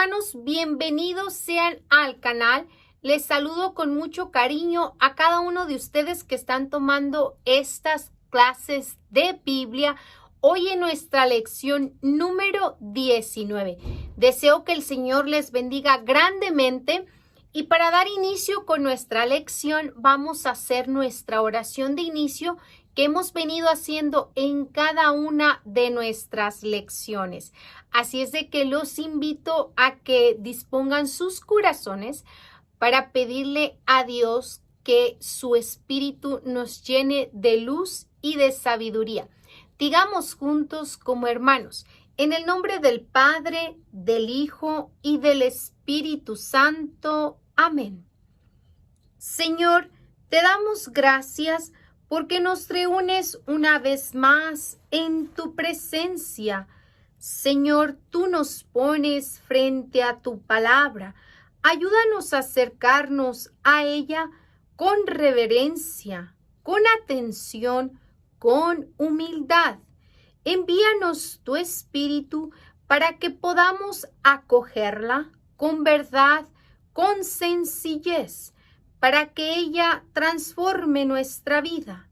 hermanos, bienvenidos sean al canal. Les saludo con mucho cariño a cada uno de ustedes que están tomando estas clases de Biblia. Hoy en nuestra lección número 19. Deseo que el Señor les bendiga grandemente. Y para dar inicio con nuestra lección, vamos a hacer nuestra oración de inicio que hemos venido haciendo en cada una de nuestras lecciones. Así es de que los invito a que dispongan sus corazones para pedirle a Dios que su espíritu nos llene de luz y de sabiduría. Digamos juntos como hermanos, en el nombre del Padre, del Hijo y del Espíritu Santo. Amén. Señor, te damos gracias porque nos reúnes una vez más en tu presencia. Señor, tú nos pones frente a tu palabra. Ayúdanos a acercarnos a ella con reverencia, con atención, con humildad. Envíanos tu espíritu para que podamos acogerla con verdad, con sencillez, para que ella transforme nuestra vida.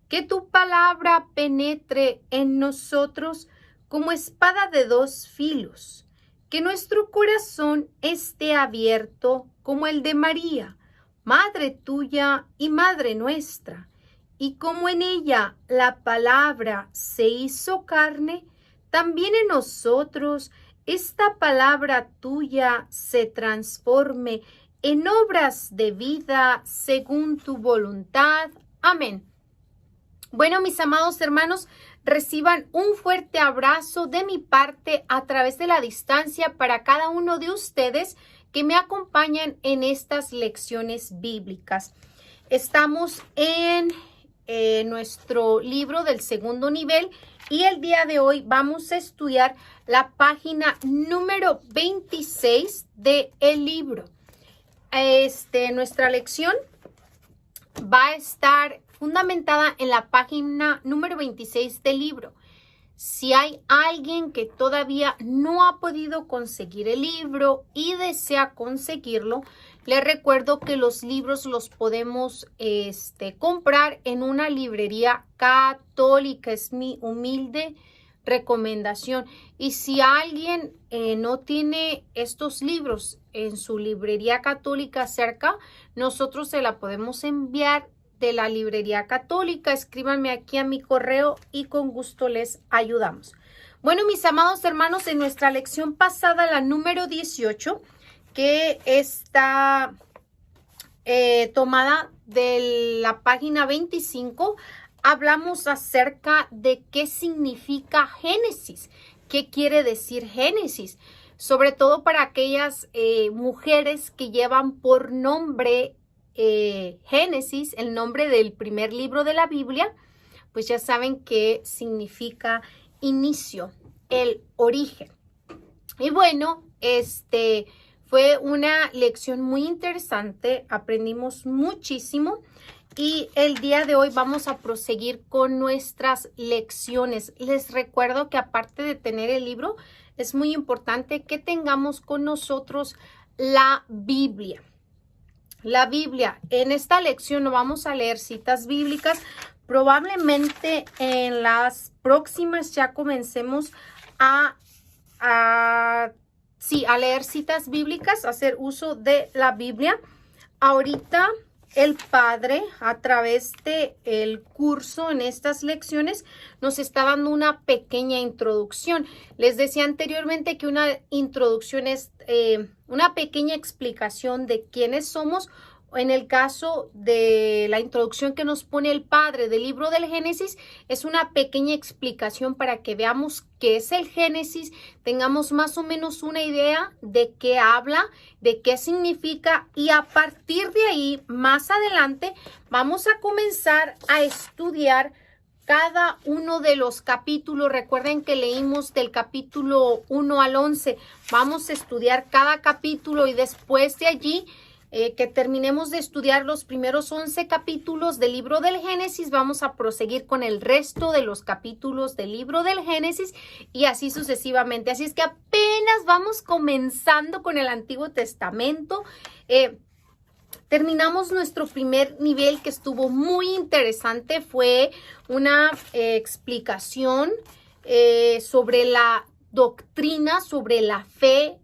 Que tu palabra penetre en nosotros como espada de dos filos. Que nuestro corazón esté abierto como el de María, Madre tuya y Madre nuestra. Y como en ella la palabra se hizo carne, también en nosotros esta palabra tuya se transforme en obras de vida según tu voluntad. Amén. Bueno, mis amados hermanos, reciban un fuerte abrazo de mi parte a través de la distancia para cada uno de ustedes que me acompañan en estas lecciones bíblicas. Estamos en nuestro libro del segundo nivel y el día de hoy vamos a estudiar la página número 26 del libro. Nuestra lección va a estar fundamentada en la página número 26 del libro. Si hay alguien que todavía no ha podido conseguir el libro y desea conseguirlo, les recuerdo que los libros los podemos comprar en una librería católica. Es mi humilde recomendación. Y si alguien no tiene estos libros en su librería católica cerca, nosotros se la podemos enviar de la librería católica. Escríbanme aquí a mi correo y con gusto les ayudamos. Bueno, mis amados hermanos, en nuestra lección pasada, la número 18, que está tomada de la página 25, hablamos acerca de qué significa Génesis, qué quiere decir Génesis, sobre todo para aquellas mujeres que llevan por nombre Génesis, el nombre del primer libro de la Biblia, pues ya saben qué significa inicio, el origen. Y bueno, fue una lección muy interesante, aprendimos muchísimo y el día de hoy vamos a proseguir con nuestras lecciones. Les recuerdo que aparte de tener el libro, es muy importante que tengamos con nosotros la Biblia. La Biblia, en esta lección no vamos a leer citas bíblicas, probablemente en las próximas ya comencemos a leer citas bíblicas, a hacer uso de la Biblia. Ahorita el Padre, a través del curso en estas lecciones, nos está dando una pequeña introducción. Les decía anteriormente que una introducción es una pequeña explicación de quiénes somos. En el caso de la introducción que nos pone el Padre del libro del Génesis, es una pequeña explicación para que veamos qué es el Génesis, tengamos más o menos una idea de qué habla, de qué significa, y a partir de ahí, más adelante, vamos a comenzar a estudiar cada uno de los capítulos. Recuerden que leímos del capítulo 1 al 11. Vamos a estudiar cada capítulo y después de allí que terminemos de estudiar los primeros 11 capítulos del libro del Génesis, vamos a proseguir con el resto de los capítulos del libro del Génesis y así sucesivamente. Así es que apenas vamos comenzando con el Antiguo Testamento. Terminamos nuestro primer nivel, que estuvo muy interesante. Fue una explicación sobre la doctrina, sobre la fe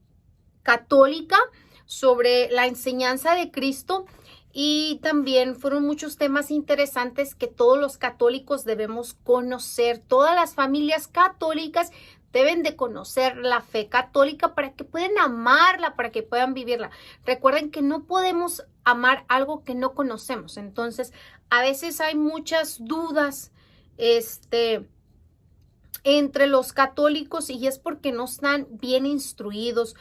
católica, sobre la enseñanza de Cristo, y también fueron muchos temas interesantes que todos los católicos debemos conocer. Todas las familias católicas deben de conocer la fe católica para que puedan amarla, para que puedan vivirla. Recuerden que no podemos amar algo que no conocemos. Entonces, a veces hay muchas dudas entre los católicos, y es porque no están bien instruidos,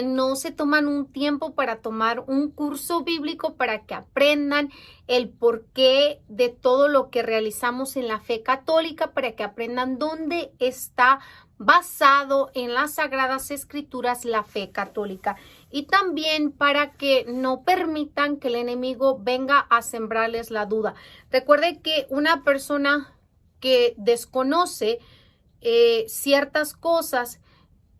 no se toman un tiempo para tomar un curso bíblico para que aprendan el porqué de todo lo que realizamos en la fe católica, para que aprendan dónde está basado en las Sagradas Escrituras la fe católica, y también para que no permitan que el enemigo venga a sembrarles la duda. Recuerde que una persona que desconoce ciertas cosas,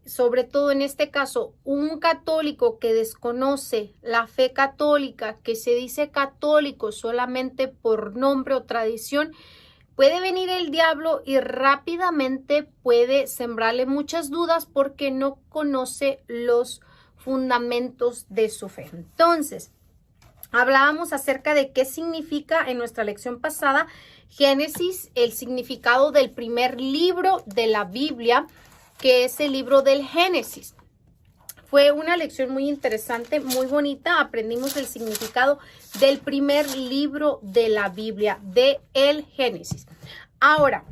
sobre todo en este caso, un católico que desconoce la fe católica, que se dice católico solamente por nombre o tradición, puede venir el diablo y rápidamente puede sembrarle muchas dudas porque no conoce los fundamentos de su fe. Entonces, hablábamos acerca de qué significa en nuestra lección pasada Génesis, el significado del primer libro de la Biblia, que es el libro del Génesis. Fue una lección muy interesante, muy bonita. Aprendimos el significado del primer libro de la Biblia, de el Génesis. Ahora,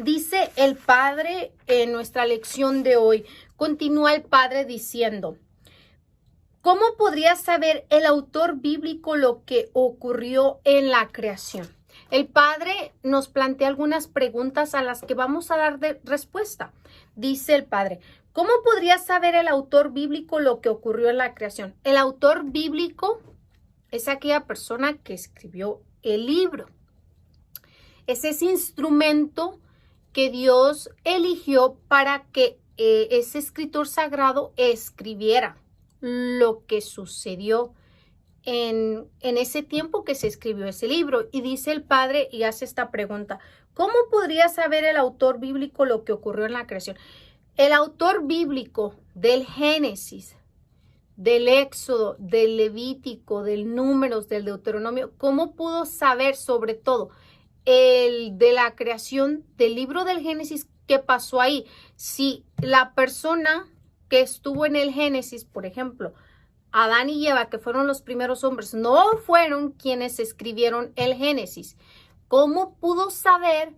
dice el Padre en nuestra lección de hoy, continúa el Padre diciendo: ¿cómo podría saber el autor bíblico lo que ocurrió en la creación? El Padre nos plantea algunas preguntas a las que vamos a dar respuesta. Dice el Padre: ¿cómo podría saber el autor bíblico lo que ocurrió en la creación? El autor bíblico es aquella persona que escribió el libro. Es ese instrumento que Dios eligió para que ese escritor sagrado escribiera lo que sucedió en ese tiempo que se escribió ese libro. Y dice el Padre y hace esta pregunta: ¿cómo podría saber el autor bíblico lo que ocurrió en la creación? El autor bíblico del Génesis, del Éxodo, del Levítico, del Números, del Deuteronomio, ¿cómo pudo saber sobre todo el de la creación del libro del Génesis qué pasó ahí? Si la persona que estuvo en el Génesis, por ejemplo, Adán y Eva, que fueron los primeros hombres, no fueron quienes escribieron el Génesis, ¿cómo pudo saber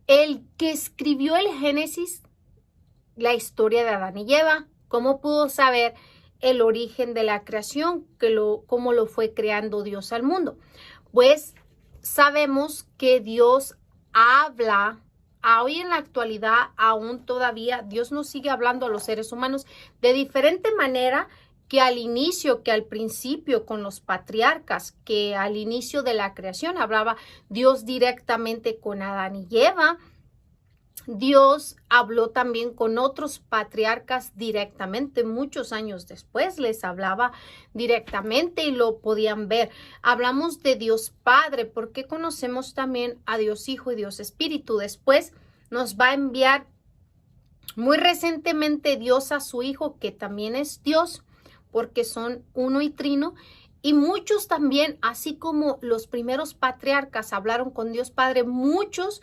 el que escribió el Génesis la historia de Adán y Eva? ¿Cómo pudo saber el origen de la creación, cómo lo fue creando Dios al mundo? Pues sabemos que Dios habla. Hoy en la actualidad, aún todavía, Dios nos sigue hablando a los seres humanos de diferente manera que al inicio, que al principio con los patriarcas, que al inicio de la creación hablaba Dios directamente con Adán y Eva. Dios habló también con otros patriarcas directamente. Muchos años después les hablaba directamente y lo podían ver. Hablamos de Dios Padre porque conocemos también a Dios Hijo y Dios Espíritu. Después nos va a enviar muy recientemente Dios a su Hijo, que también es Dios, porque son uno y trino. Y muchos también, así como los primeros patriarcas hablaron con Dios Padre, muchos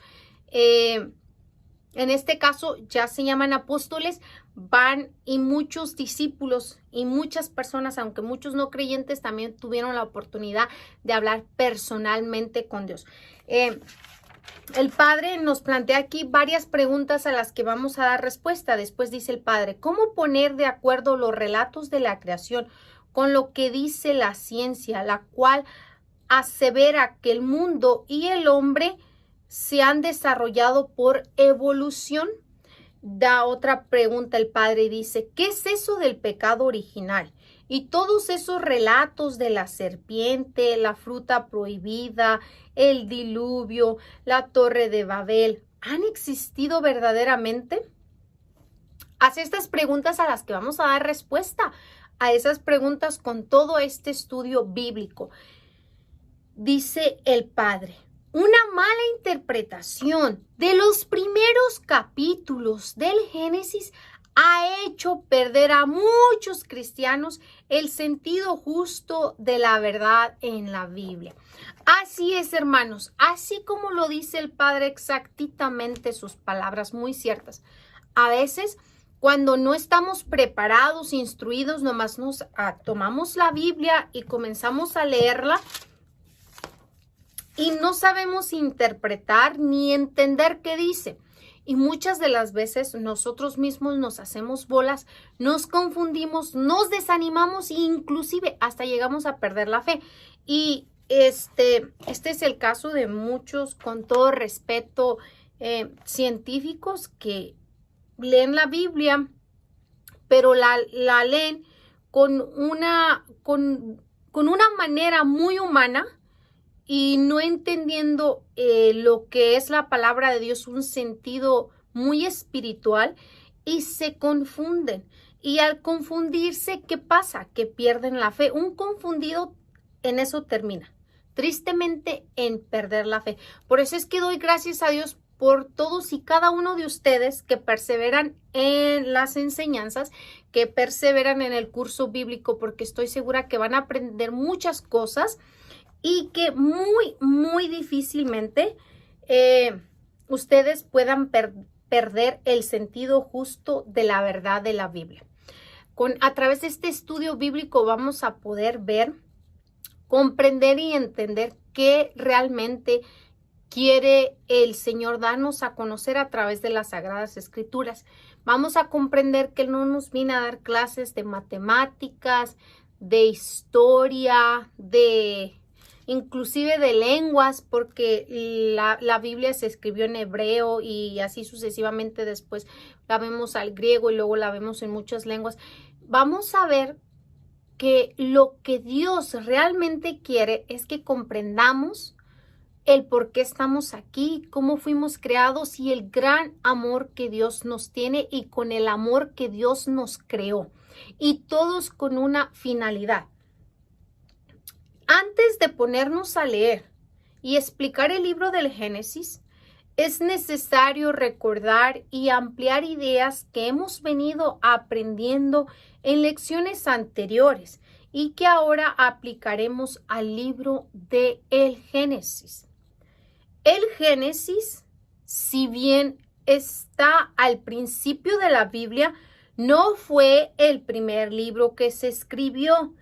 en este caso ya se llaman apóstoles, van, y muchos discípulos y muchas personas, aunque muchos no creyentes, también tuvieron la oportunidad de hablar personalmente con Dios. El Padre nos plantea aquí varias preguntas a las que vamos a dar respuesta. Después dice el Padre: ¿cómo poner de acuerdo los relatos de la creación con lo que dice la ciencia, la cual asevera que el mundo y el hombre se han desarrollado por evolución? Da otra pregunta el Padre y dice: ¿qué es eso del pecado original? Y todos esos relatos de la serpiente, la fruta prohibida, el diluvio, la torre de Babel, ¿han existido verdaderamente? Haz estas preguntas a las que vamos a dar respuesta, a esas preguntas con todo este estudio bíblico. Dice el Padre, una mala interpretación de los primeros capítulos del Génesis ha hecho perder a muchos cristianos el sentido justo de la verdad en la Biblia. Así es, hermanos, así como lo dice el Padre exactamente, sus palabras muy ciertas. A veces, cuando no estamos preparados, instruidos, nomás nos tomamos la Biblia y comenzamos a leerla y no sabemos interpretar ni entender qué dice. Y muchas de las veces nosotros mismos nos hacemos bolas, nos confundimos, nos desanimamos e inclusive hasta llegamos a perder la fe. Y este es el caso de muchos, con todo respeto, científicos que leen la Biblia, pero la leen con una manera muy humana y no entendiendo lo que es la palabra de Dios, un sentido muy espiritual, y se confunden. Y al confundirse, ¿qué pasa? Que pierden la fe. Un confundido en eso termina, tristemente, en perder la fe. Por eso es que doy gracias a Dios por todos y cada uno de ustedes que perseveran en las enseñanzas, que perseveran en el curso bíblico, porque estoy segura que van a aprender muchas cosas y que muy difícilmente ustedes puedan perder el sentido justo de la verdad de la Biblia. A través de este estudio bíblico vamos a poder ver, comprender y entender qué realmente quiere el Señor darnos a conocer a través de las Sagradas Escrituras. Vamos a comprender que Él no nos viene a dar clases de matemáticas, de historia, inclusive de lenguas, porque la Biblia se escribió en hebreo y así sucesivamente después la vemos al griego y luego la vemos en muchas lenguas. Vamos a ver que lo que Dios realmente quiere es que comprendamos el por qué estamos aquí, cómo fuimos creados y el gran amor que Dios nos tiene y con el amor que Dios nos creó. Y todos con una finalidad. Antes de ponernos a leer y explicar el libro del Génesis, es necesario recordar y ampliar ideas que hemos venido aprendiendo en lecciones anteriores y que ahora aplicaremos al libro del Génesis. El Génesis, si bien está al principio de la Biblia, no fue el primer libro que se escribió.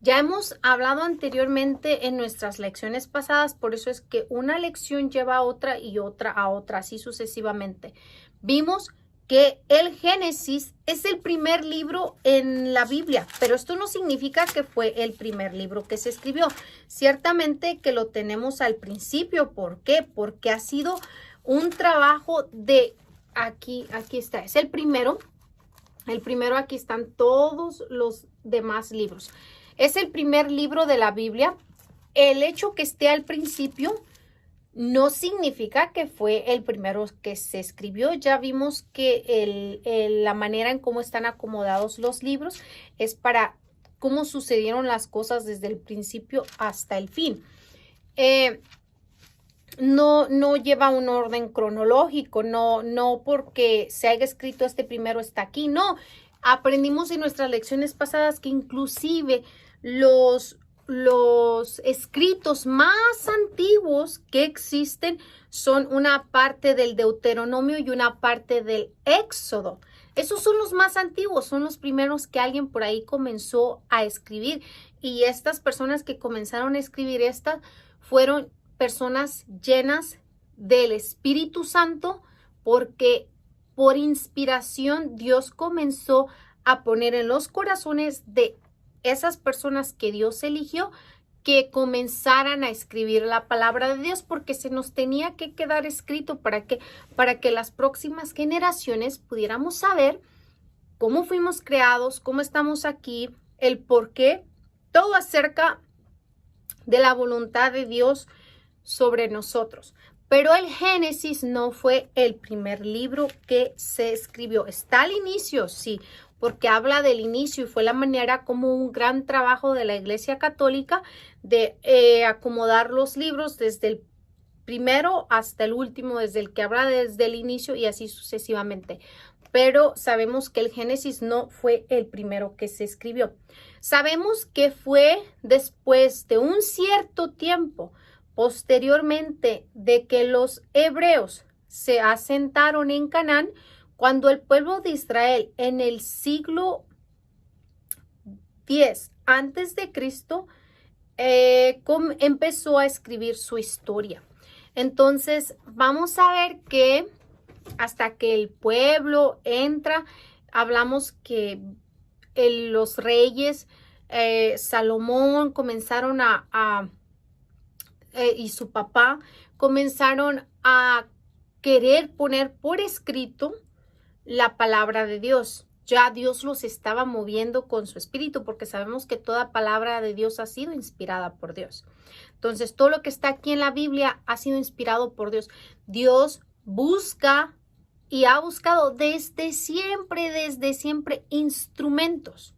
Ya hemos hablado anteriormente en nuestras lecciones pasadas, por eso es que una lección lleva a otra y otra a otra, así sucesivamente. Vimos que el Génesis es el primer libro en la Biblia, pero esto no significa que fue el primer libro que se escribió. Ciertamente que lo tenemos al principio. ¿Por qué? Porque ha sido un trabajo de... Aquí está, es el primero. El primero, aquí están todos los demás libros. Es el primer libro de la Biblia. El hecho que esté al principio no significa que fue el primero que se escribió. Ya vimos que la manera en cómo están acomodados los libros es para cómo sucedieron las cosas desde el principio hasta el fin. No lleva un orden cronológico, no porque se haya escrito este primero está aquí, no. Aprendimos en nuestras lecciones pasadas que inclusive los escritos más antiguos que existen son una parte del Deuteronomio y una parte del Éxodo. Esos son los más antiguos, son los primeros que alguien por ahí comenzó a escribir. Y estas personas que comenzaron a escribir estas fueron personas llenas del Espíritu Santo, porque por inspiración Dios comenzó a poner en los corazones de esas personas que Dios eligió que comenzaran a escribir la palabra de Dios, porque se nos tenía que quedar escrito para que las próximas generaciones pudiéramos saber cómo fuimos creados, cómo estamos aquí, el por qué, todo acerca de la voluntad de Dios sobre nosotros. Pero el Génesis no fue el primer libro que se escribió. Está al inicio, sí, porque habla del inicio y fue la manera como un gran trabajo de la Iglesia Católica de acomodar los libros desde el primero hasta el último, desde el que habla desde el inicio y así sucesivamente. Pero sabemos que el Génesis no fue el primero que se escribió. Sabemos que fue después de un cierto tiempo, posteriormente de que los hebreos se asentaron en Canaán, cuando el pueblo de Israel en el siglo X antes de Cristo empezó a escribir su historia. Entonces vamos a ver que hasta que el pueblo entra, hablamos que los reyes, Salomón comenzaron y su papá comenzaron a querer poner por escrito la palabra de Dios. Ya Dios los estaba moviendo con su espíritu, porque sabemos que toda palabra de Dios ha sido inspirada por Dios. Entonces, todo lo que está aquí en la Biblia ha sido inspirado por Dios. Dios busca y ha buscado desde siempre instrumentos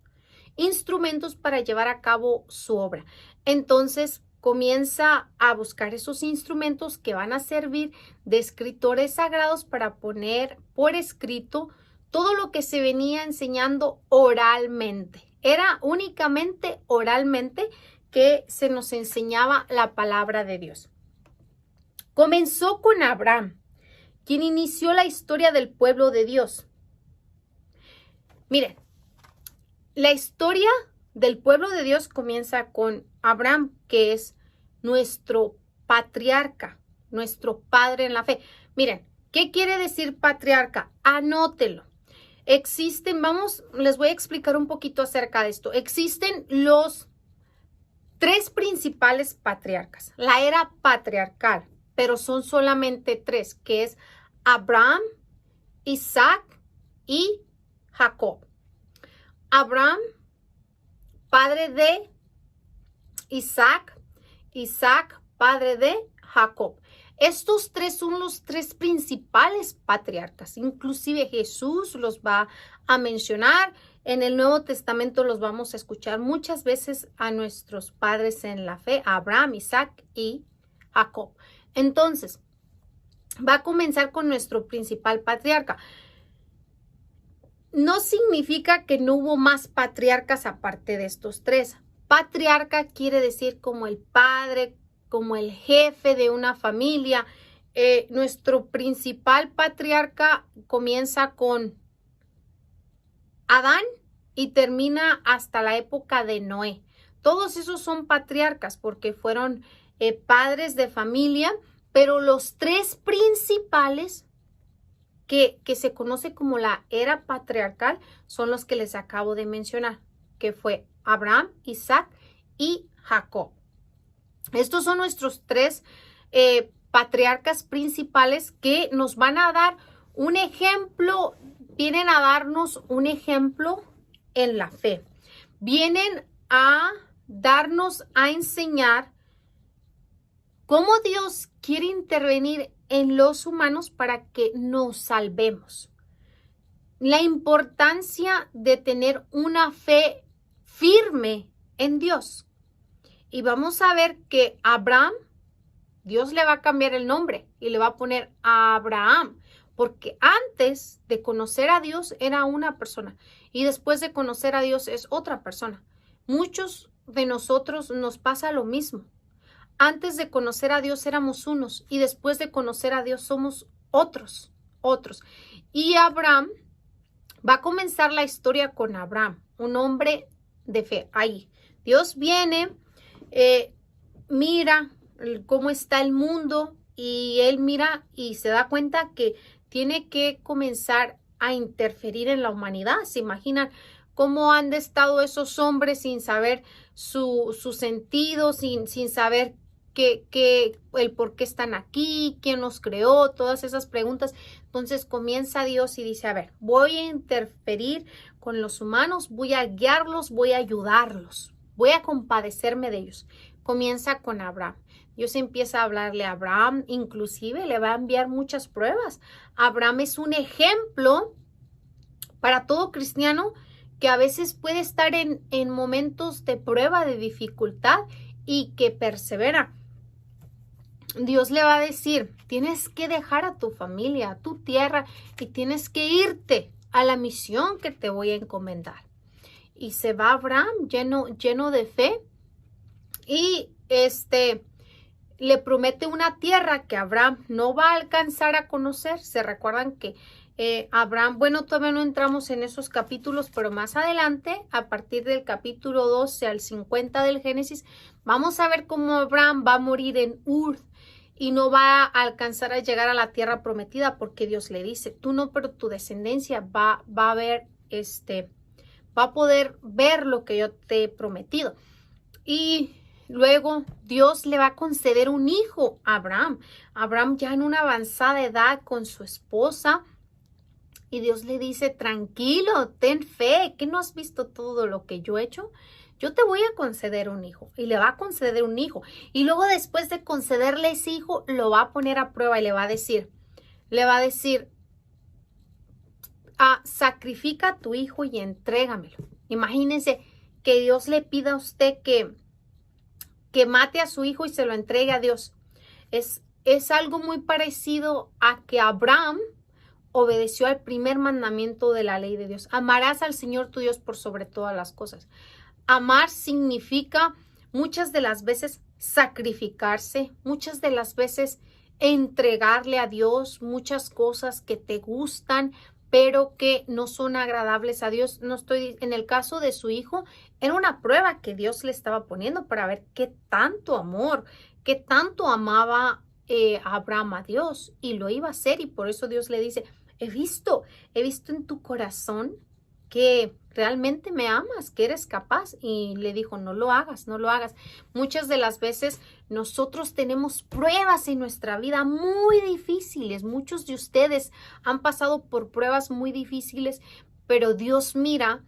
para llevar a cabo su obra. Entonces, comienza a buscar esos instrumentos que van a servir de escritores sagrados para poner por escrito todo lo que se venía enseñando oralmente. Era únicamente oralmente que se nos enseñaba la palabra de Dios. Comenzó con Abraham, quien inició la historia del pueblo de Dios. Miren, la historia del pueblo de Dios comienza con Abraham, que es nuestro patriarca, nuestro padre en la fe. Miren, ¿qué quiere decir patriarca? Anótelo. Les voy a explicar un poquito acerca de esto. Existen los tres principales patriarcas. La era patriarcal, pero son solamente tres, que es Abraham, Isaac y Jacob. Abraham, padre de Isaac, Isaac, padre de Jacob. Estos tres son los tres principales patriarcas. Inclusive Jesús los va a mencionar. En el Nuevo Testamento los vamos a escuchar muchas veces a nuestros padres en la fe, Abraham, Isaac y Jacob. Entonces, va a comenzar con nuestro principal patriarca. No significa que no hubo más patriarcas aparte de estos tres. Patriarca quiere decir como el padre, como el jefe de una familia. Nuestro principal patriarca comienza con Adán y termina hasta la época de Noé. Todos esos son patriarcas porque fueron padres de familia, pero los tres principales que se conoce como la era patriarcal son los que les acabo de mencionar, que fue Abraham, Isaac y Jacob. Estos son nuestros tres patriarcas principales que nos van a dar un ejemplo, vienen a darnos un ejemplo en la fe. Vienen a darnos a enseñar cómo Dios quiere intervenir en los humanos para que nos salvemos. La importancia de tener una fe firme en Dios. Y vamos a ver que Abraham, Dios le va a cambiar el nombre y le va a poner Abraham, porque antes de conocer a Dios era una persona y después de conocer a Dios es otra persona. Muchos de nosotros nos pasa lo mismo. Antes de conocer a Dios éramos unos y después de conocer a Dios somos otros. Y Abraham, va a comenzar la historia con Abraham, un hombre de fe. Ahí, Dios viene, mira cómo está el mundo y él mira y se da cuenta que tiene que comenzar a interferir en la humanidad. ¿Se imaginan cómo han estado esos hombres sin saber su sentido, sin saber el por qué están aquí, quién los creó, todas esas preguntas. Entonces comienza Dios y dice, a ver, voy a interferir con los humanos, voy a guiarlos, voy a ayudarlos, voy a compadecerme de ellos. Comienza con Abraham. Dios empieza a hablarle a Abraham, inclusive le va a enviar muchas pruebas. Abraham es un ejemplo para todo cristiano que a veces puede estar en momentos de prueba, de dificultad y que persevera. Dios le va a decir, tienes que dejar a tu familia, a tu tierra y tienes que irte a la misión que te voy a encomendar. Y se va Abraham lleno de fe y le promete una tierra que Abraham no va a alcanzar a conocer. Se recuerdan que Abraham, bueno, todavía no entramos en esos capítulos, pero más adelante, a partir del capítulo 12 al 50 del Génesis, vamos a ver cómo Abraham va a morir en Ur y no va a alcanzar a llegar a la tierra prometida, porque Dios le dice, tú no, pero tu descendencia va a ver, va a poder ver lo que yo te he prometido. Y luego Dios le va a conceder un hijo a Abraham. Abraham ya en una avanzada edad con su esposa. Y Dios le dice, tranquilo, ten fe, ¿que no has visto todo lo que yo he hecho? Yo te voy a conceder un hijo. Y le va a conceder un hijo. Y luego después de concederle ese hijo, lo va a poner a prueba y le va a decir, sacrifica a tu hijo y entrégamelo. Imagínense que Dios le pida a usted que mate a su hijo y se lo entregue a Dios. Es algo muy parecido a que Abraham obedeció al primer mandamiento de la ley de Dios. Amarás al Señor tu Dios por sobre todas las cosas. Amar significa muchas de las veces sacrificarse, muchas de las veces entregarle a Dios muchas cosas que te gustan, pero que no son agradables a Dios. En el caso de su hijo, era una prueba que Dios le estaba poniendo para ver qué tanto amor, qué tanto amaba Abraham a Dios, y lo iba a hacer. Y por eso Dios le dice, he visto en tu corazón que realmente me amas, que eres capaz. Y le dijo, no lo hagas, no lo hagas. Muchas de las veces nosotros tenemos pruebas en nuestra vida muy difíciles. Muchos de ustedes han pasado por pruebas muy difíciles, pero Dios mira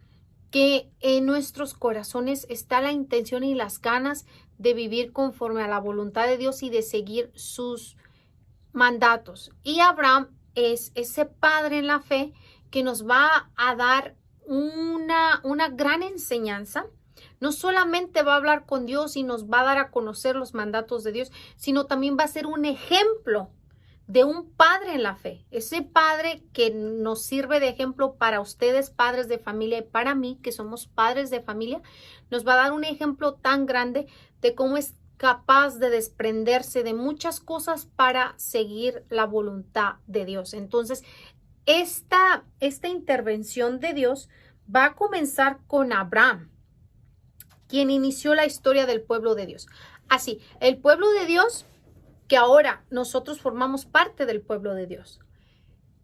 que en nuestros corazones está la intención y las ganas de vivir conforme a la voluntad de Dios y de seguir sus mandatos. Y Abraham es ese padre en la fe que nos va a dar una gran enseñanza. No solamente va a hablar con Dios y nos va a dar a conocer los mandatos de Dios, sino también va a ser un ejemplo de un padre en la fe. Ese padre que nos sirve de ejemplo para ustedes, padres de familia, y para mí, que somos padres de familia, nos va a dar un ejemplo tan grande de cómo es capaz de desprenderse de muchas cosas para seguir la voluntad de Dios. Entonces, esta intervención de Dios va a comenzar con Abraham, quien inició la historia del pueblo de Dios. Así, el pueblo de Dios, que ahora nosotros formamos parte del pueblo de Dios,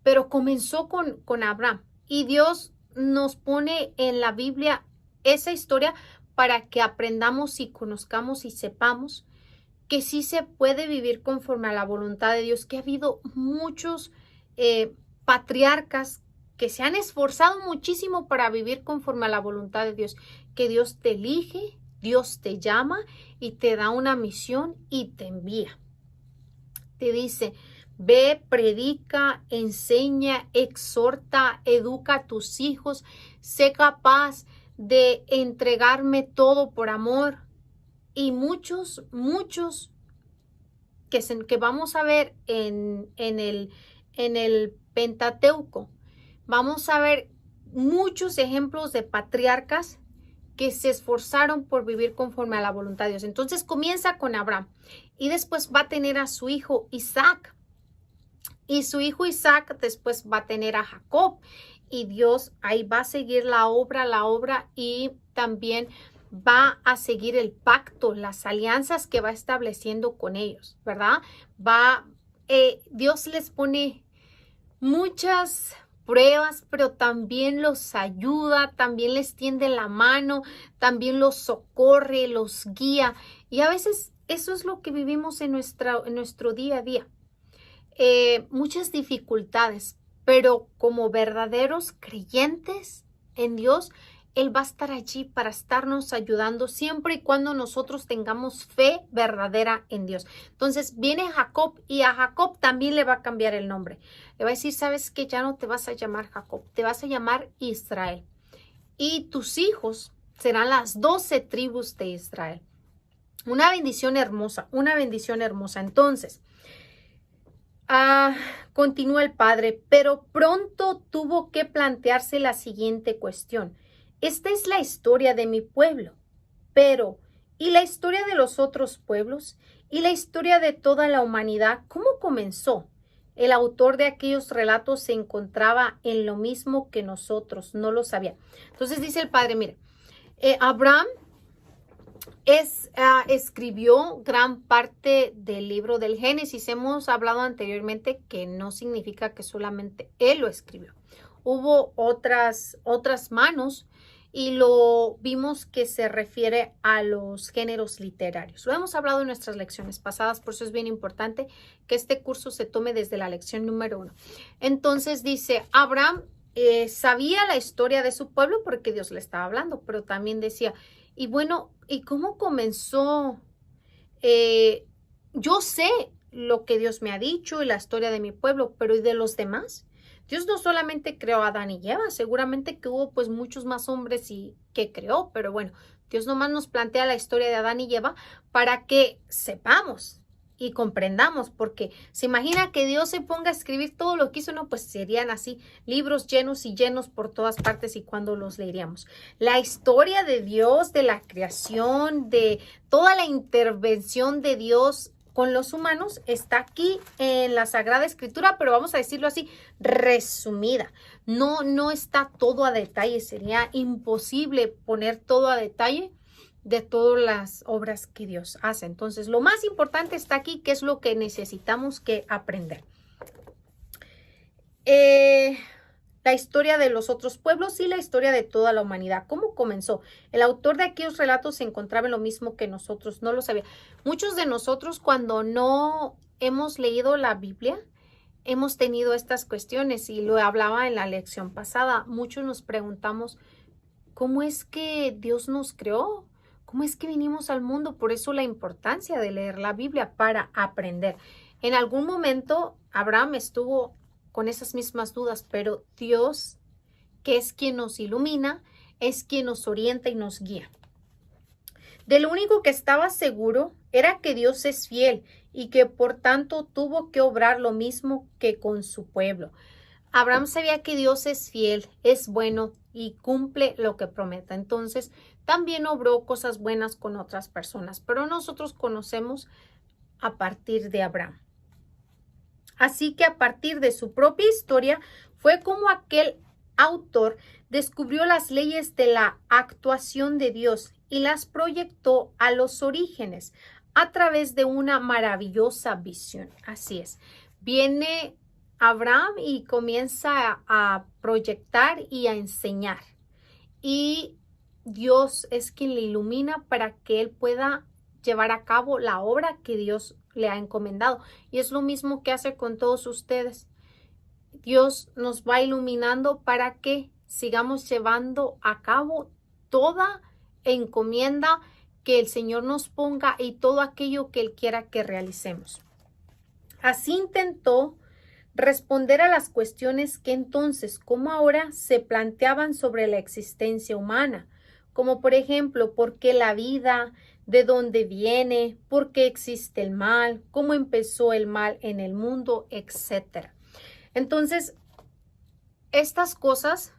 pero comenzó con Abraham. Y Dios nos pone en la Biblia esa historia para que aprendamos y conozcamos y sepamos que sí se puede vivir conforme a la voluntad de Dios, que ha habido muchos patriarcas que se han esforzado muchísimo para vivir conforme a la voluntad de Dios, que Dios te elige, Dios te llama y te da una misión y te envía. Te dice, ve, predica, enseña, exhorta, educa a tus hijos, sé capaz de entregarme todo por amor. Y muchos que vamos a ver en el Pentateuco, vamos a ver muchos ejemplos de patriarcas que se esforzaron por vivir conforme a la voluntad de Dios. Entonces comienza con Abraham y después va a tener a su hijo Isaac. Y su hijo Isaac después va a tener a Jacob. Y Dios ahí va a seguir la obra y también va a seguir el pacto, las alianzas que va estableciendo con ellos, ¿verdad? Dios les pone muchas pruebas, pero también los ayuda, también les tiende la mano, también los socorre, los guía. Y a veces eso es lo que vivimos en nuestro día a día. Muchas dificultades, pero como verdaderos creyentes en Dios, Él va a estar allí para estarnos ayudando siempre y cuando nosotros tengamos fe verdadera en Dios. Entonces viene Jacob y a Jacob también le va a cambiar el nombre. Le va a decir, sabes que ya no te vas a llamar Jacob, te vas a llamar Israel. Y tus hijos serán las 12 tribus de Israel. Una bendición hermosa, una bendición hermosa. Entonces, continúa el padre, pero pronto tuvo que plantearse la siguiente cuestión. Esta es la historia de mi pueblo, pero ¿y la historia de los otros pueblos? ¿Y la historia de toda la humanidad? ¿Cómo comenzó? El autor de aquellos relatos se encontraba en lo mismo que nosotros, no lo sabía. Entonces dice el padre, mire, Abraham escribió gran parte del libro del Génesis. Hemos hablado anteriormente que no significa que solamente él lo escribió. Hubo otras manos y lo vimos que se refiere a los géneros literarios. Lo hemos hablado en nuestras lecciones pasadas, por eso es bien importante que este curso se tome desde la lección número 1. Entonces dice, Abraham sabía la historia de su pueblo porque Dios le estaba hablando, pero también decía, y bueno, ¿y cómo comenzó? Yo sé lo que Dios me ha dicho y la historia de mi pueblo, pero ¿y de los demás? Dios no solamente creó a Adán y Eva, seguramente que hubo pues muchos más hombres que creó, pero bueno, Dios nomás nos plantea la historia de Adán y Eva para que sepamos y comprendamos, porque se imagina que Dios se ponga a escribir todo lo que hizo, no, pues serían así libros llenos y llenos por todas partes y cuando los leeríamos. La historia de Dios, de la creación, de toda la intervención de Dios con los humanos está aquí en la Sagrada Escritura, pero vamos a decirlo así, resumida. No está todo a detalle, sería imposible poner todo a detalle de todas las obras que Dios hace. Entonces, lo más importante está aquí, que es lo que necesitamos que aprender. La historia de los otros pueblos y la historia de toda la humanidad. ¿Cómo comenzó? El autor de aquellos relatos se encontraba en lo mismo que nosotros, no lo sabía. Muchos de nosotros cuando no hemos leído la Biblia, hemos tenido estas cuestiones y lo hablaba en la lección pasada. Muchos nos preguntamos, ¿cómo es que Dios nos creó? ¿Cómo es que vinimos al mundo? Por eso la importancia de leer la Biblia para aprender. En algún momento Abraham estuvo con esas mismas dudas, pero Dios, que es quien nos ilumina, es quien nos orienta y nos guía. De lo único que estaba seguro era que Dios es fiel y que por tanto tuvo que obrar lo mismo que con su pueblo. Abraham sabía que Dios es fiel, es bueno y cumple lo que promete. Entonces, también obró cosas buenas con otras personas, pero nosotros conocemos a partir de Abraham. Así que a partir de su propia historia fue como aquel autor descubrió las leyes de la actuación de Dios y las proyectó a los orígenes a través de una maravillosa visión. Así es. Viene Abraham y comienza a proyectar y a enseñar. Y Dios es quien le ilumina para que él pueda llevar a cabo la obra que Dios le ha encomendado. Y es lo mismo que hace con todos ustedes. Dios nos va iluminando para que sigamos llevando a cabo toda encomienda que el Señor nos ponga y todo aquello que Él quiera que realicemos. Así intentó responder a las cuestiones que entonces, como ahora, se planteaban sobre la existencia humana, como por ejemplo, ¿por qué la vida? ¿De dónde viene? ¿Por qué existe el mal? ¿Cómo empezó el mal en el mundo? Etcétera. Entonces, estas cosas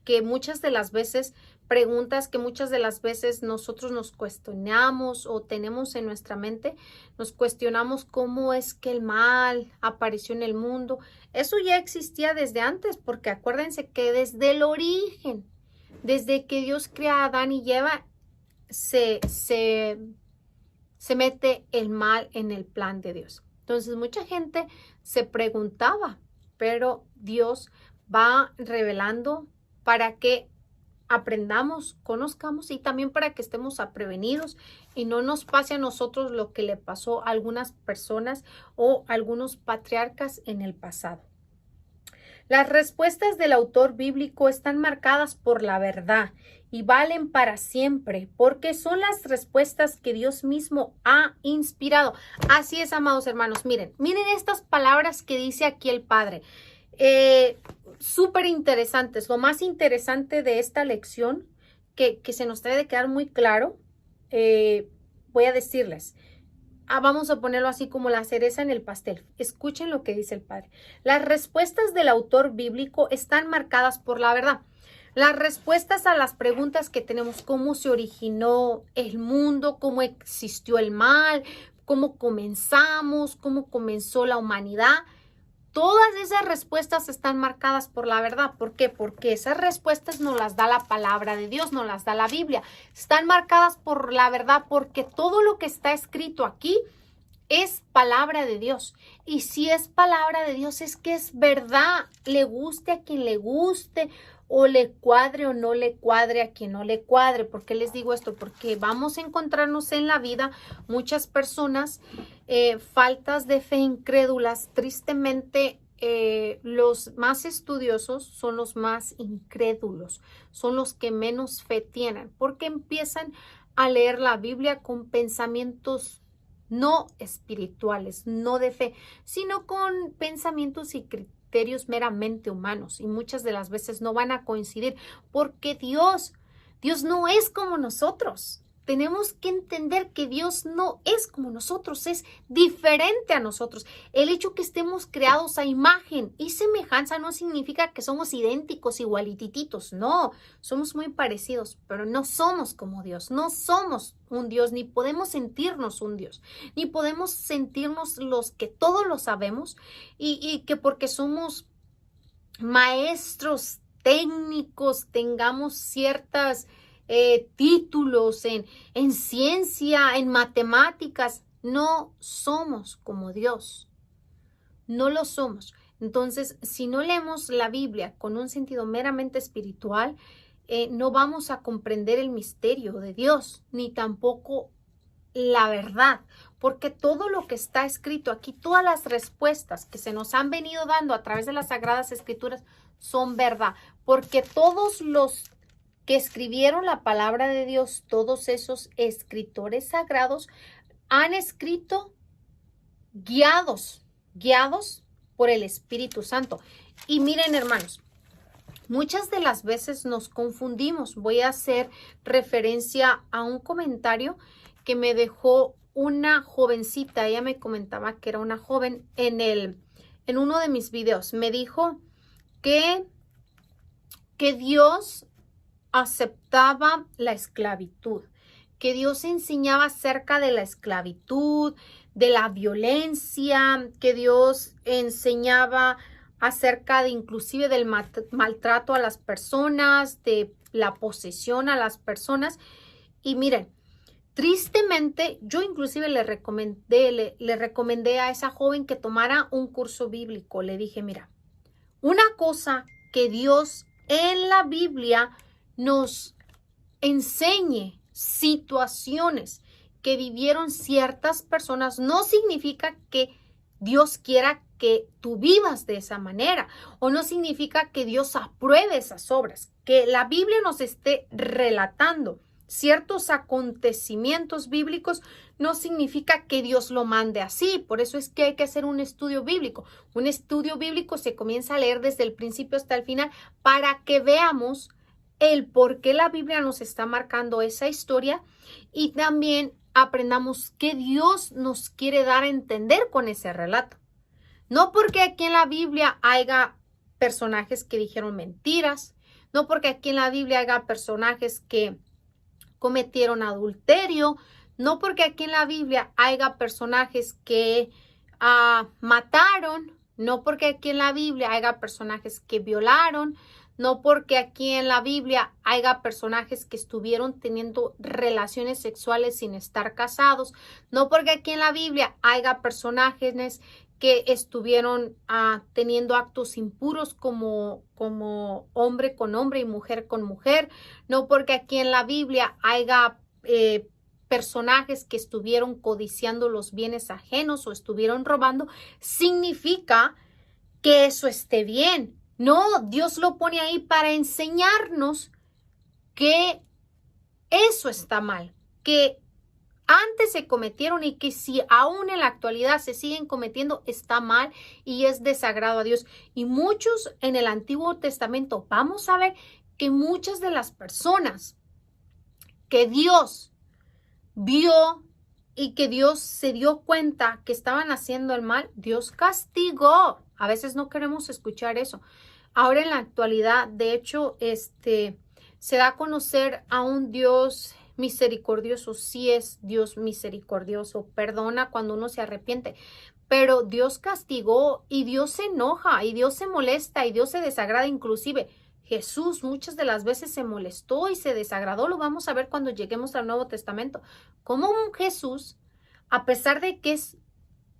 que muchas de las veces, preguntas que muchas de las veces nosotros nos cuestionamos o tenemos en nuestra mente, nos cuestionamos cómo es que el mal apareció en el mundo. Eso ya existía desde antes, porque acuérdense que desde el origen, desde que Dios crea a Adán y Eva, se mete el mal en el plan de Dios. Entonces mucha gente se preguntaba, pero Dios va revelando para que aprendamos, conozcamos y también para que estemos prevenidos y no nos pase a nosotros lo que le pasó a algunas personas o algunos patriarcas en el pasado. Las respuestas del autor bíblico están marcadas por la verdad y valen para siempre, porque son las respuestas que Dios mismo ha inspirado. Así es, amados hermanos. Miren estas palabras que dice aquí el Padre. Súper interesantes. Lo más interesante de esta lección, que se nos debe de quedar muy claro, voy a decirles. Vamos a ponerlo así como la cereza en el pastel. Escuchen lo que dice el Padre. Las respuestas del autor bíblico están marcadas por la verdad. Las respuestas a las preguntas que tenemos, cómo se originó el mundo, cómo existió el mal, cómo comenzamos, cómo comenzó la humanidad. Todas esas respuestas están marcadas por la verdad. ¿Por qué? Porque esas respuestas nos las da la palabra de Dios, nos las da la Biblia. Están marcadas por la verdad porque todo lo que está escrito aquí es palabra de Dios. Y si es palabra de Dios es que es verdad. Le guste a quien le guste o le cuadre o no le cuadre a quien no le cuadre. ¿Por qué les digo esto? Porque vamos a encontrarnos en la vida muchas personas faltas de fe, incrédulas. Tristemente, los más estudiosos son los más incrédulos, son los que menos fe tienen, porque empiezan a leer la Biblia con pensamientos no espirituales, no de fe, sino con pensamientos y criterios meramente humanos, y muchas de las veces no van a coincidir porque Dios no es como nosotros. Tenemos que entender que Dios no es como nosotros, es diferente a nosotros. El hecho que estemos creados a imagen y semejanza no significa que somos idénticos, igualitititos. No, somos muy parecidos, pero no somos como Dios. No somos un Dios, ni podemos sentirnos un Dios, ni podemos sentirnos los que todo lo sabemos y que porque somos maestros técnicos tengamos ciertas títulos en ciencia, en matemáticas. No somos como Dios. No lo somos. Entonces, si no leemos la Biblia con un sentido meramente espiritual, no vamos a comprender el misterio de Dios, ni tampoco la verdad, porque todo lo que está escrito aquí, todas las respuestas que se nos han venido dando a través de las Sagradas Escrituras son verdad, porque todos los que escribieron la palabra de Dios, todos esos escritores sagrados han escrito guiados por el Espíritu Santo. Y miren, hermanos, muchas de las veces nos confundimos. Voy a hacer referencia a un comentario que me dejó una jovencita. Ella me comentaba que era una joven en uno de mis videos. Me dijo que Dios aceptaba la esclavitud, que Dios enseñaba acerca de la esclavitud, de la violencia, que Dios enseñaba acerca de inclusive del maltrato a las personas, de la posesión a las personas. Y miren, tristemente, yo inclusive le recomendé a esa joven que tomara un curso bíblico. Le dije, mira, una cosa que Dios en la Biblia nos enseñe situaciones que vivieron ciertas personas, no significa que Dios quiera que tú vivas de esa manera, o no significa que Dios apruebe esas obras. Que la Biblia nos esté relatando ciertos acontecimientos bíblicos no significa que Dios lo mande así. Por eso es que hay que hacer un estudio bíblico. Un estudio bíblico se comienza a leer desde el principio hasta el final para que veamos el por qué la Biblia nos está marcando esa historia y también aprendamos qué Dios nos quiere dar a entender con ese relato. No porque aquí en la Biblia haya personajes que dijeron mentiras, no porque aquí en la Biblia haya personajes que cometieron adulterio, no porque aquí en la Biblia haya personajes que mataron, no porque aquí en la Biblia haya personajes que violaron, no porque aquí en la Biblia haya personajes que estuvieron teniendo relaciones sexuales sin estar casados, no porque aquí en la Biblia haya personajes que estuvieron teniendo actos impuros como hombre con hombre y mujer con mujer, no porque aquí en la Biblia haya personajes que estuvieron codiciando los bienes ajenos o estuvieron robando, significa que eso esté bien. No, Dios lo pone ahí para enseñarnos que eso está mal, que antes se cometieron y que si aún en la actualidad se siguen cometiendo, está mal y es desagrado a Dios. Y muchos en el Antiguo Testamento, vamos a ver que muchas de las personas que Dios vio y que Dios se dio cuenta que estaban haciendo el mal, Dios castigó. A veces no queremos escuchar eso. Ahora en la actualidad, de hecho, se da a conocer a un Dios misericordioso. Sí es Dios misericordioso, perdona cuando uno se arrepiente, pero Dios castigó y Dios se enoja y Dios se molesta y Dios se desagrada. Inclusive Jesús muchas de las veces se molestó y se desagradó. Lo vamos a ver cuando lleguemos al Nuevo Testamento. Como un Jesús, a pesar de que es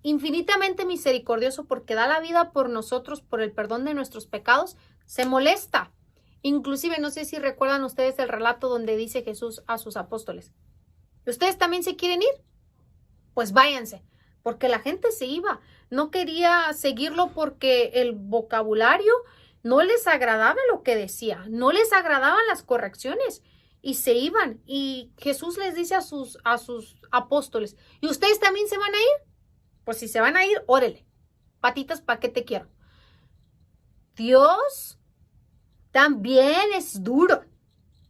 infinitamente misericordioso porque da la vida por nosotros, por el perdón de nuestros pecados, se molesta. Inclusive, no sé si recuerdan ustedes el relato donde dice Jesús a sus apóstoles: ¿ustedes también se quieren ir? Pues váyanse, porque la gente se iba. No quería seguirlo porque el vocabulario no les agradaba lo que decía, no les agradaban las correcciones y se iban. Y Jesús les dice a sus apóstoles: ¿y ustedes también se van a ir? Pues si se van a ir, órale, patitas, ¿para qué te quiero? Dios también es duro.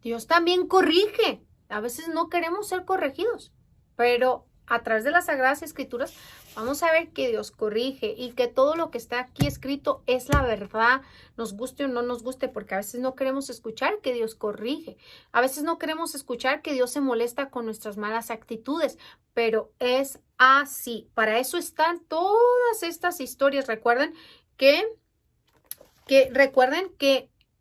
Dios también corrige. A veces no queremos ser corregidos, pero a través de las Sagradas Escrituras vamos a ver que Dios corrige y que todo lo que está aquí escrito es la verdad, nos guste o no nos guste, porque a veces no queremos escuchar que Dios corrige. A veces no queremos escuchar que Dios se molesta con nuestras malas actitudes, pero es así. Para eso están todas estas historias. Recuerden que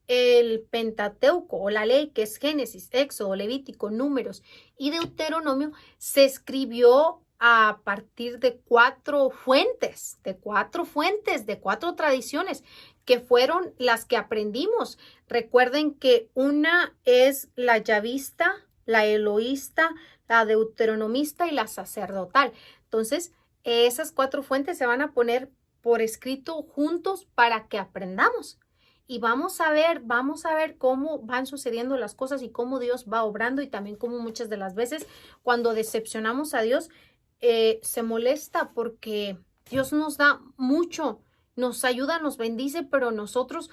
el Pentateuco o la ley, que es Génesis, Éxodo, Levítico, Números y Deuteronomio, se escribió a partir de cuatro fuentes, de cuatro tradiciones que fueron las que aprendimos. Recuerden que una es la yavista, la eloísta, la deuteronomista y la sacerdotal. Entonces, esas cuatro fuentes se van a poner por escrito juntos para que aprendamos. Y vamos a ver cómo van sucediendo las cosas y cómo Dios va obrando, y también cómo muchas de las veces cuando decepcionamos a Dios se molesta, porque Dios nos da mucho, nos ayuda, nos bendice, pero nosotros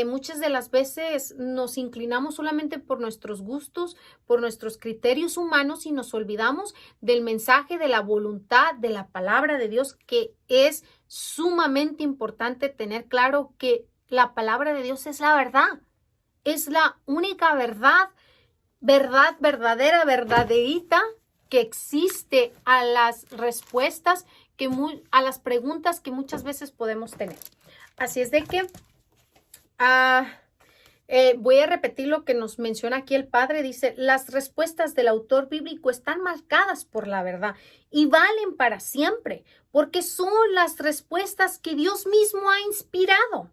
muchas de las veces nos inclinamos solamente por nuestros gustos, por nuestros criterios humanos, y nos olvidamos del mensaje, de la voluntad, de la palabra de Dios, que es sumamente importante tener claro que la palabra de Dios es la verdad, es la única verdad verdadera, verdaderita que existe a las respuestas, a las preguntas que muchas veces podemos tener. Así es de que voy a repetir lo que nos menciona aquí el Padre. Dice: las respuestas del autor bíblico están marcadas por la verdad y valen para siempre, porque son las respuestas que Dios mismo ha inspirado.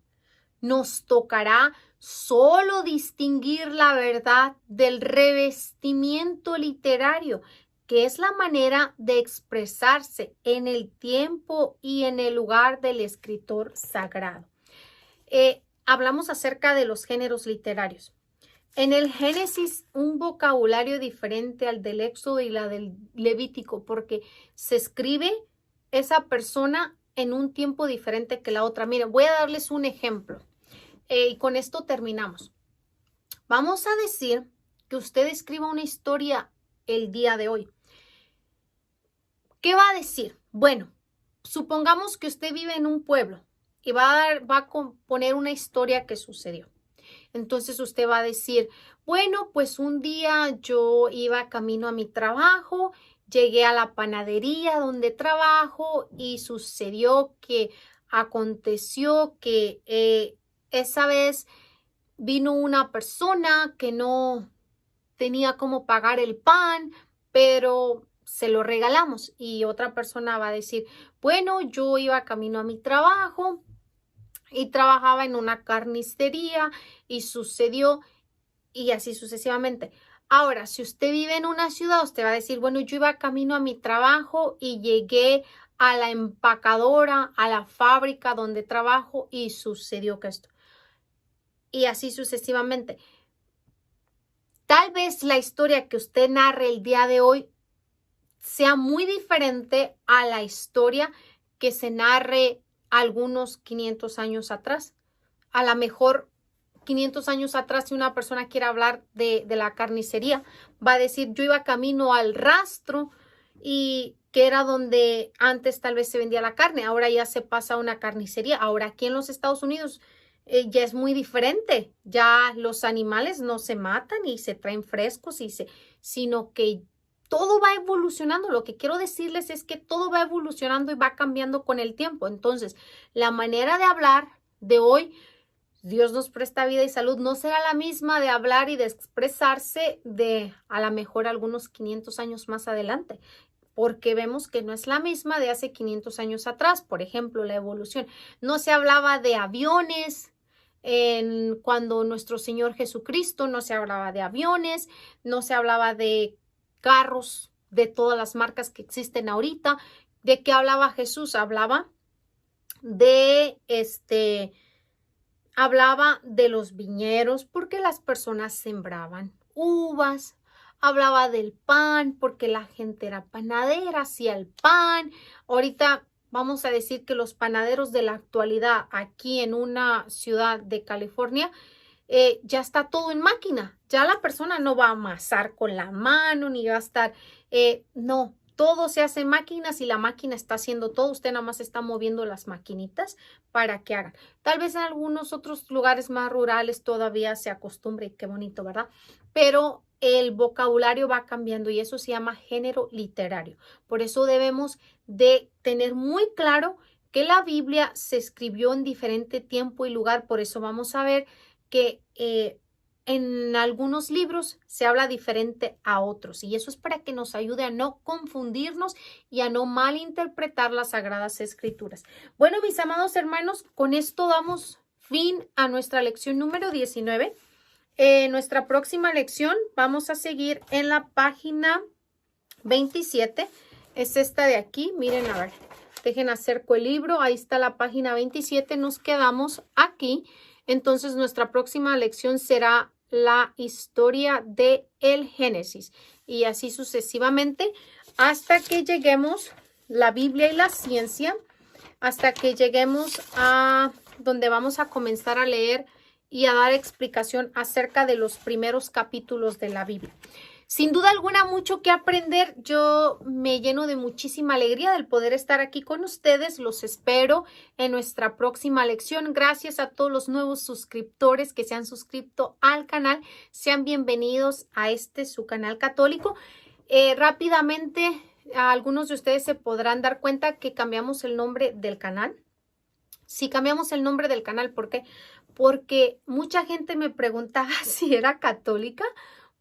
Nos tocará solo distinguir la verdad del revestimiento literario, que es la manera de expresarse en el tiempo y en el lugar del escritor sagrado. Hablamos acerca de los géneros literarios. En el Génesis, un vocabulario diferente al del Éxodo y la del Levítico, porque se escribe esa persona en un tiempo diferente que la otra. Miren, voy a darles un ejemplo. Y con esto terminamos. Vamos a decir que usted escriba una historia el día de hoy. ¿Qué va a decir? Bueno, supongamos que usted vive en un pueblo y va a componer una historia que sucedió. Entonces usted va a decir: bueno, pues un día yo iba camino a mi trabajo, llegué a la panadería donde trabajo y sucedió que aconteció que esa vez vino una persona que no tenía cómo pagar el pan, pero se lo regalamos. Y otra persona va a decir, bueno, yo iba camino a mi trabajo y trabajaba en una carnicería y sucedió, y así sucesivamente. Ahora, si usted vive en una ciudad, usted va a decir, bueno, yo iba camino a mi trabajo y llegué a la empacadora, a la fábrica donde trabajo y sucedió que esto. Y así sucesivamente. Tal vez la historia que usted narre el día de hoy sea muy diferente a la historia que se narre algunos 500 años atrás. A lo mejor 500 años atrás, si una persona quiere hablar de la carnicería, va a decir, yo iba camino al rastro y que era donde antes tal vez se vendía la carne, ahora ya se pasa a una carnicería. Ahora aquí en los Estados Unidos ya es muy diferente, ya los animales no se matan y se traen frescos, sino que todo va evolucionando. Lo que quiero decirles es que todo va evolucionando y va cambiando con el tiempo. Entonces, la manera de hablar de hoy, Dios nos presta vida y salud, no será la misma de hablar y de expresarse de a lo mejor algunos 500 años más adelante, porque vemos que no es la misma de hace 500 años atrás. Por ejemplo, la evolución. No se hablaba de aviones cuando nuestro Señor Jesucristo, no se hablaba de aviones, no se hablaba de carros de todas las marcas que existen ahorita. ¿De qué hablaba Jesús? Hablaba de los viñeros porque las personas sembraban uvas. Hablaba del pan porque la gente era panadera, hacía el pan. Ahorita vamos a decir que los panaderos de la actualidad aquí en una ciudad de California, ya está todo en máquina. Ya la persona no va a amasar con la mano ni va a estar, no. Todo se hace en máquinas y la máquina está haciendo todo. Usted nada más está moviendo las maquinitas para que hagan. Tal vez en algunos otros lugares más rurales todavía se acostumbre y qué bonito, ¿verdad? Pero el vocabulario va cambiando y eso se llama género literario. Por eso debemos de tener muy claro que la Biblia se escribió en diferente tiempo y lugar. Por eso vamos a ver que en algunos libros se habla diferente a otros y eso es para que nos ayude a no confundirnos y a no malinterpretar las Sagradas Escrituras. Bueno, mis amados hermanos, con esto damos fin a nuestra lección número 19. Nuestra próxima lección vamos a seguir en la página 27. Es esta de aquí. Miren, a ver, dejen acerco el libro. Ahí está la página 27. Nos quedamos aquí. Entonces, nuestra próxima lección será la historia de el Génesis y así sucesivamente hasta que lleguemos la Biblia y la ciencia, hasta que lleguemos a donde vamos a comenzar a leer y a dar explicación acerca de los primeros capítulos de la Biblia. Sin duda alguna, mucho que aprender. Yo me lleno de muchísima alegría del poder estar aquí con ustedes. Los espero en nuestra próxima lección. Gracias a todos los nuevos suscriptores que se han suscrito al canal. Sean bienvenidos a su canal católico. Rápidamente, algunos de ustedes se podrán dar cuenta que cambiamos el nombre del canal. Sí, cambiamos el nombre del canal. ¿Por qué? Porque mucha gente me preguntaba si era católica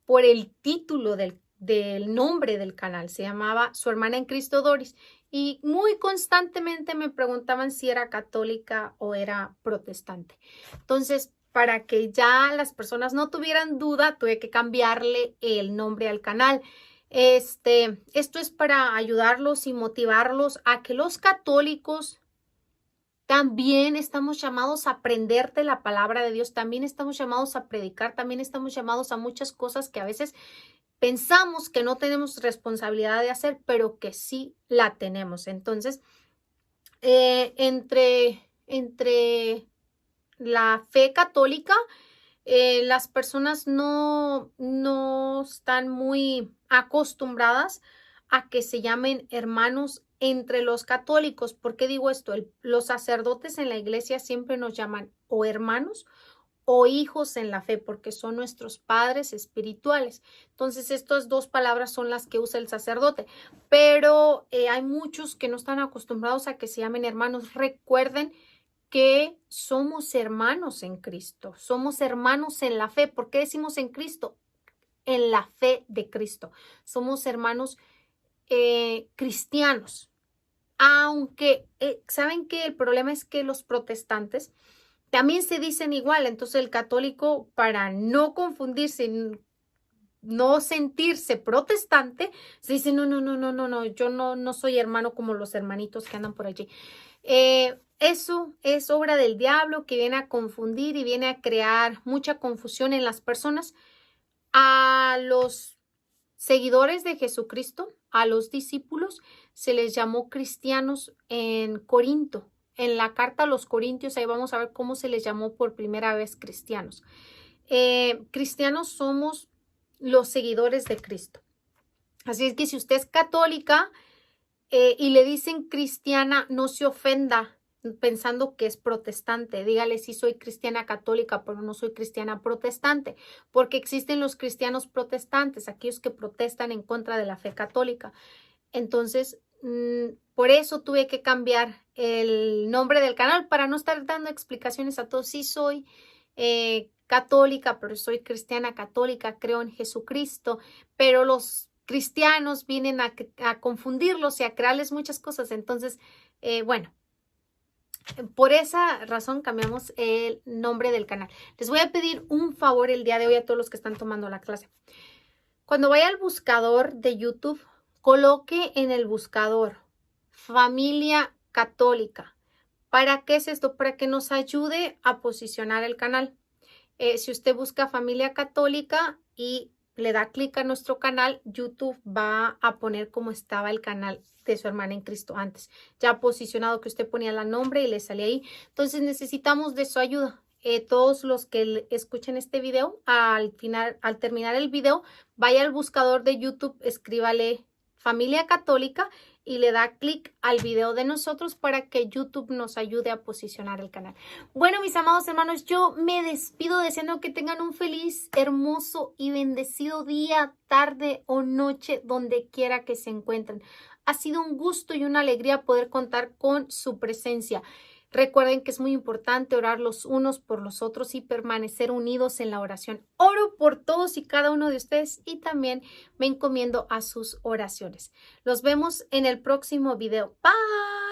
por el título del nombre del canal. Se llamaba Su Hermana en Cristo Doris. Y muy constantemente me preguntaban si era católica o era protestante. Entonces, para que ya las personas no tuvieran duda, tuve que cambiarle el nombre al canal. Esto es para ayudarlos y motivarlos a que los católicos también estamos llamados a aprender de la palabra de Dios, también estamos llamados a predicar, también estamos llamados a muchas cosas que a veces pensamos que no tenemos responsabilidad de hacer, pero que sí la tenemos. Entonces, entre la fe católica, las personas no están muy acostumbradas a que se llamen hermanos entre los católicos. ¿Por qué digo esto? Los sacerdotes en la iglesia siempre nos llaman o hermanos o hijos en la fe, porque son nuestros padres espirituales. Entonces, estas dos palabras son las que usa el sacerdote, pero hay muchos que no están acostumbrados a que se llamen hermanos. Recuerden que somos hermanos en Cristo, somos hermanos en la fe. ¿Por qué decimos en Cristo? En la fe de Cristo. Somos hermanos cristianos. Aunque, ¿saben que el problema es que los protestantes también se dicen igual? Entonces el católico, para no confundirse, no sentirse protestante, se dice, no, yo no soy hermano como los hermanitos que andan por allí. Eso es obra del diablo que viene a confundir y viene a crear mucha confusión en las personas. A los seguidores de Jesucristo, a los discípulos, se les llamó cristianos en Corinto. En la carta a los Corintios, ahí vamos a ver cómo se les llamó por primera vez cristianos. Cristianos somos los seguidores de Cristo. Así es que si usted es católica y le dicen cristiana, no se ofenda pensando que es protestante. Dígale, sí soy cristiana católica, pero no soy cristiana protestante, porque existen los cristianos protestantes, aquellos que protestan en contra de la fe católica. Entonces, por eso tuve que cambiar el nombre del canal para no estar dando explicaciones a todos. Sí soy católica, pero soy cristiana católica, creo en Jesucristo, pero los cristianos vienen a confundirlos y a crearles muchas cosas. Entonces, bueno, por esa razón cambiamos el nombre del canal. Les voy a pedir un favor el día de hoy a todos los que están tomando la clase. Cuando vaya al buscador de YouTube, coloque en el buscador Familia Católica. ¿Para qué es esto? Para que nos ayude a posicionar el canal. Si usted busca Familia Católica y le da clic a nuestro canal, YouTube va a poner como estaba el canal de su hermana en Cristo antes. Ya posicionado, que usted ponía el nombre y le salía ahí. Entonces necesitamos de su ayuda. Todos los que escuchen este video, al terminar el video, vaya al buscador de YouTube, escríbale Familia Católica y le da clic al video de nosotros para que YouTube nos ayude a posicionar el canal. Bueno, mis amados hermanos, yo me despido deseando que tengan un feliz, hermoso y bendecido día, tarde o noche, donde quiera que se encuentren. Ha sido un gusto y una alegría poder contar con su presencia. Recuerden que es muy importante orar los unos por los otros y permanecer unidos en la oración. Oro por todos y cada uno de ustedes y también me encomiendo a sus oraciones. Los vemos en el próximo video. Bye.